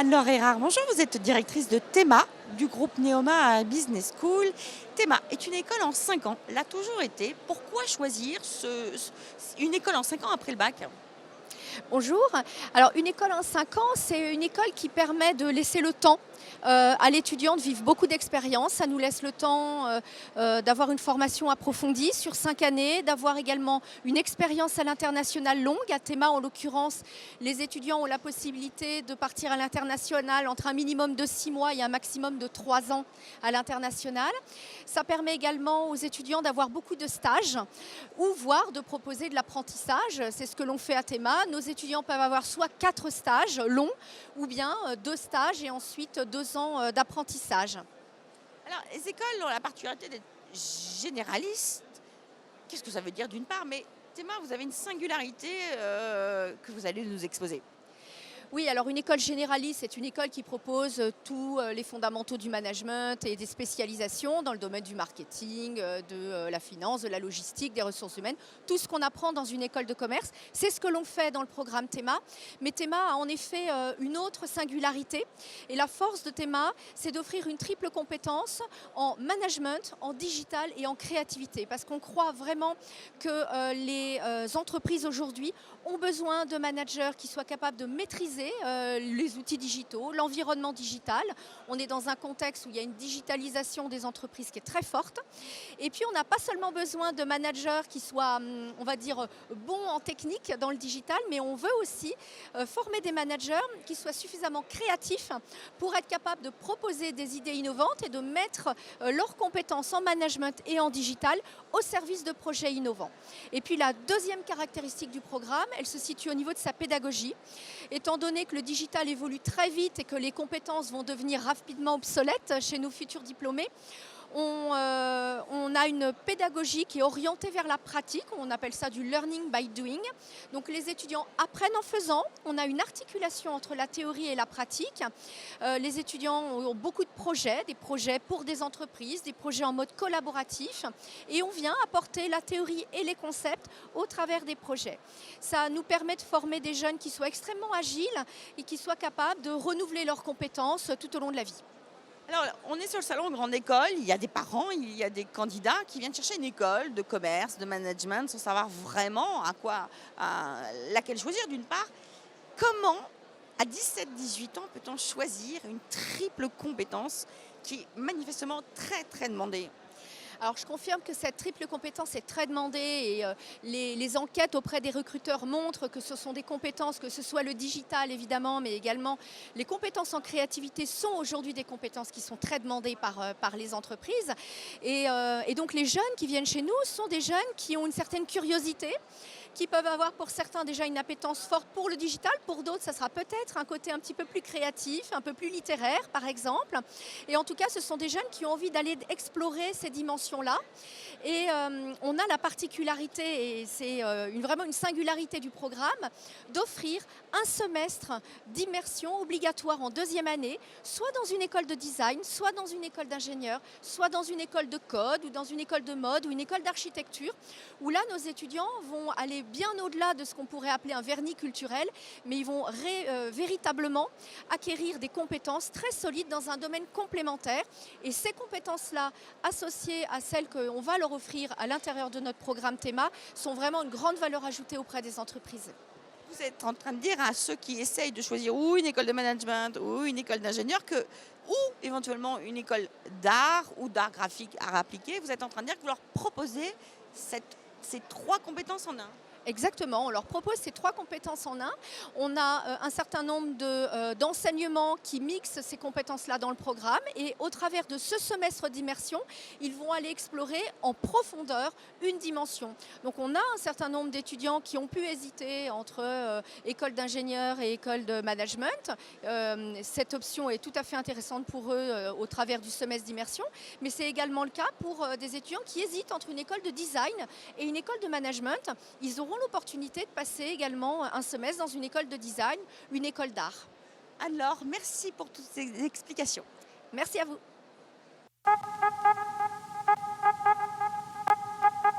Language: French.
Anne-Laure Erard, bonjour, vous êtes directrice de Théma, du groupe Neoma Business School. Théma est une école en 5 ans, l'a toujours été. Pourquoi choisir une école en 5 ans après le bac? Bonjour. Alors une école en 5 ans, c'est une école qui permet de laisser le temps à l'étudiant de vivre beaucoup d'expériences. Ça nous laisse le temps d'avoir une formation approfondie sur 5 années, d'avoir également une expérience à l'international longue. À Théma, en l'occurrence, les étudiants ont la possibilité de partir à l'international entre un minimum de 6 mois et un maximum de 3 ans à l'international. Ça permet également aux étudiants d'avoir beaucoup de stages ou voire de proposer de l'apprentissage. C'est ce que l'on fait à Théma. Nos étudiants peuvent avoir soit 4 stages longs ou bien 2 stages et ensuite 2 ans d'apprentissage. Alors, les écoles ont la particularité d'être généralistes. Qu'est-ce que ça veut dire d'une part? Mais Théma, vous avez une singularité que vous allez nous exposer. Oui, alors une école généraliste, c'est une école qui propose tous les fondamentaux du management et des spécialisations dans le domaine du marketing, de la finance, de la logistique, des ressources humaines. Tout ce qu'on apprend dans une école de commerce, c'est ce que l'on fait dans le programme Théma. Mais Théma a en effet une autre singularité. Et la force de Théma, c'est d'offrir une triple compétence en management, en digital et en créativité. Parce qu'on croit vraiment que les entreprises aujourd'hui ont besoin de managers qui soient capables de maîtriser les outils digitaux, l'environnement digital. On est dans un contexte où il y a une digitalisation des entreprises qui est très forte. Et puis, on n'a pas seulement besoin de managers qui soient, on va dire, bons en technique dans le digital, mais on veut aussi former des managers qui soient suffisamment créatifs pour être capables de proposer des idées innovantes et de mettre leurs compétences en management et en digital au service de projets innovants. Et puis, la deuxième caractéristique du programme, elle se situe au niveau de sa pédagogie. Étant donné que le digital évolue très vite et que les compétences vont devenir rapidement obsolètes chez nos futurs diplômés, on a une pédagogie qui est orientée vers la pratique, on appelle ça du learning by doing. Donc les étudiants apprennent en faisant, on a une articulation entre la théorie et la pratique. Les étudiants ont beaucoup de projets, des projets pour des entreprises, des projets en mode collaboratif et on vient apporter la théorie et les concepts au travers des projets. Ça nous permet de former des jeunes qui soient extrêmement agiles et qui soient capables de renouveler leurs compétences tout au long de la vie. Alors, on est sur le salon grande école, il y a des parents, il y a des candidats qui viennent chercher une école de commerce, de management, sans savoir vraiment laquelle choisir d'une part. Comment, à 17-18 ans, peut-on choisir une triple compétence qui est manifestement très très demandée? Alors je confirme que cette triple compétence est très demandée et les enquêtes auprès des recruteurs montrent que ce sont des compétences, que ce soit le digital évidemment, mais également les compétences en créativité sont aujourd'hui des compétences qui sont très demandées par les entreprises. Et donc les jeunes qui viennent chez nous sont des jeunes qui ont une certaine curiosité, qui peuvent avoir pour certains déjà une appétence forte pour le digital, pour d'autres ça sera peut-être un côté un petit peu plus créatif, un peu plus littéraire par exemple. Et en tout cas ce sont des jeunes qui ont envie d'aller explorer ces dimensions-là. Et on a la particularité, et c'est vraiment une singularité du programme, d'offrir un semestre d'immersion obligatoire en deuxième année, soit dans une école de design, soit dans une école d'ingénieur, soit dans une école de code, ou dans une école de mode, ou une école d'architecture, où là nos étudiants vont aller bien au-delà de ce qu'on pourrait appeler un vernis culturel, mais ils vont véritablement acquérir des compétences très solides dans un domaine complémentaire. Et ces compétences-là, associées à celles qu'on va leur offrir à l'intérieur de notre programme Théma, sont vraiment une grande valeur ajoutée auprès des entreprises. Vous êtes en train de dire à ceux qui essayent de choisir ou une école de management ou une école d'ingénieur ou éventuellement une école d'art ou d'art graphique, art appliqué, vous êtes en train de dire que vous leur proposez ces 3 compétences en un. Exactement, on leur propose ces 3 compétences en un. On a un certain nombre d'enseignements qui mixent ces compétences-là dans le programme et au travers de ce semestre d'immersion, ils vont aller explorer en profondeur une dimension. Donc on a un certain nombre d'étudiants qui ont pu hésiter entre école d'ingénieur et école de management. Cette option est tout à fait intéressante pour eux au travers du semestre d'immersion, mais c'est également le cas pour des étudiants qui hésitent entre une école de design et une école de management. Ils auront l'opportunité de passer également un semestre dans une école de design, une école d'art. Alors, merci pour toutes ces explications. Merci à vous.